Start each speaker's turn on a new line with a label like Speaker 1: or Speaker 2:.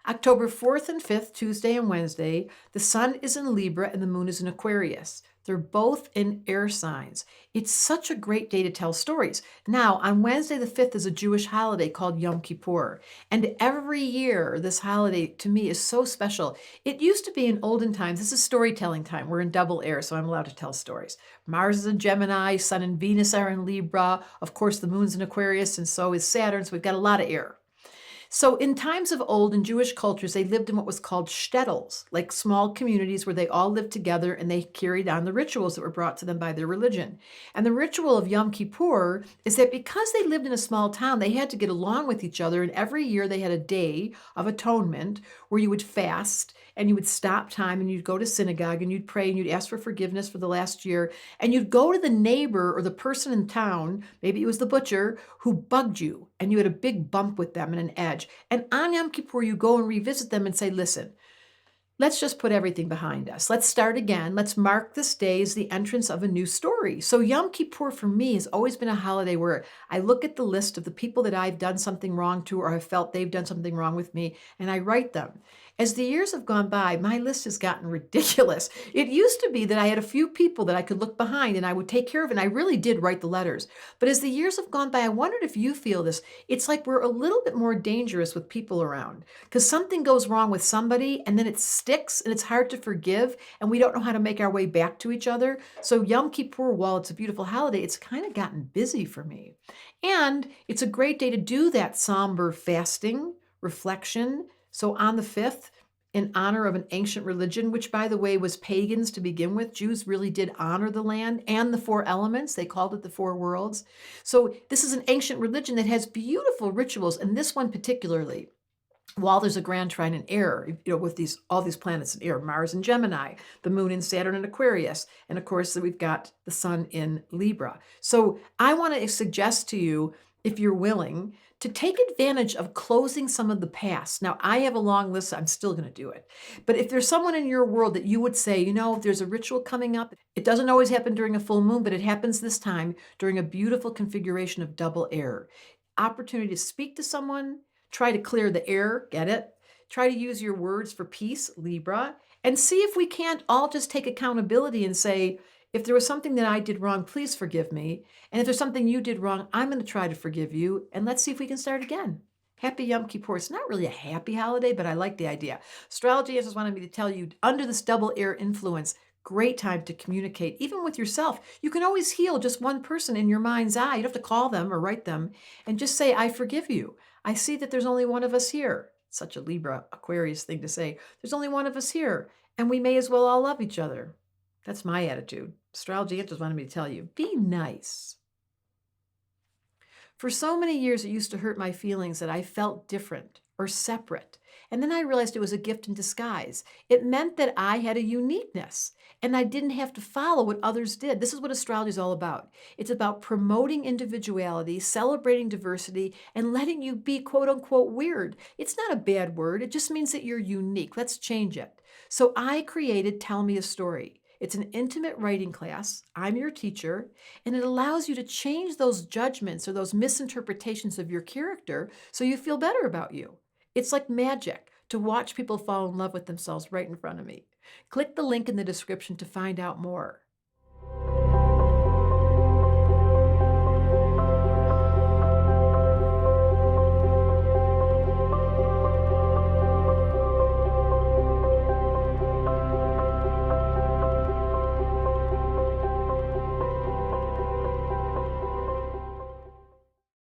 Speaker 1: October 4th and 5th, Tuesday and Wednesday, the sun is in Libra and the moon is in Aquarius. They're both in air signs. It's such a great day to tell stories. Now, on Wednesday the 5th is a Jewish holiday called Yom Kippur. And every year, this holiday to me is so special. It used to be in olden times. This is storytelling time. We're in double air, so I'm allowed to tell stories. Mars is in Gemini, Sun and Venus are in Libra. Of course, the moon's in Aquarius, and so is Saturn. So we've got a lot of air. So in times of old in Jewish cultures, they lived in what was called shtetls, like small communities where they all lived together and they carried on the rituals that were brought to them by their religion. And the ritual of Yom Kippur is that because they lived in a small town, they had to get along with each other. And every year they had a day of atonement where you would fast and you would stop time and you'd go to synagogue and you'd pray and you'd ask for forgiveness for the last year. And you'd go to the neighbor or the person in town, maybe it was the butcher, who bugged you and you had a big bump with them and an edge. And on Yom Kippur, you go and revisit them and say, listen, let's just put everything behind us. Let's start again. Let's mark this day as the entrance of a new story. So Yom Kippur for me has always been a holiday where I look at the list of the people that I've done something wrong to or have felt they've done something wrong with me, and I write them. As the years have gone by, my list has gotten ridiculous. It used to be that I had a few people that I could look behind and I would take care of, and I really did write the letters. But as the years have gone by, I wondered if you feel this. It's like we're a little bit more dangerous with people around because something goes wrong with somebody and then it sticks and it's hard to forgive and we don't know how to make our way back to each other. So Yom Kippur, while it's a beautiful holiday, it's kind of gotten busy for me. And it's a great day to do that somber fasting, reflection. So on the 5th, in honor of an ancient religion, which by the way was pagans to begin with, Jews really did honor the land and the four elements. They called it the four worlds. So this is an ancient religion that has beautiful rituals, and this one particularly. While there's a grand trine in air, with all these planets in air, Mars in Gemini, the moon in Saturn and Aquarius, and of course we've got the sun in Libra. So I want to suggest to you, if you're willing, to take advantage of closing some of the past. Now, I have a long list, so I'm still going to do it. But if there's someone in your world that you would say, there's a ritual coming up, it doesn't always happen during a full moon, but it happens this time during a beautiful configuration of double air. Opportunity to speak to someone, try to clear the air, get it? Try to use your words for peace, Libra, and see if we can't all just take accountability and say, if there was something that I did wrong, please forgive me. And if there's something you did wrong, I'm going to try to forgive you. And let's see if we can start again. Happy Yom Kippur. It's not really a happy holiday, but I like the idea. Astrology just wanted me to tell you, under this double air influence, great time to communicate, even with yourself. You can always heal just one person in your mind's eye. You don't have to call them or write them and just say, I forgive you. I see that there's only one of us here. Such a Libra Aquarius thing to say. There's only one of us here, and we may as well all love each other. That's my attitude. Astrology just wanted me to tell you, be nice. For so many years, it used to hurt my feelings that I felt different or separate. And then I realized it was a gift in disguise. It meant that I had a uniqueness and I didn't have to follow what others did. This is what astrology is all about. It's about promoting individuality, celebrating diversity, and letting you be quote unquote weird. It's not a bad word. It just means that you're unique. Let's change it. So I created Tell Me a Story. It's an intimate writing class. I'm your teacher, and it allows you to change those judgments or those misinterpretations of your character so you feel better about you. It's like magic to watch people fall in love with themselves right in front of me. Click the link in the description to find out more.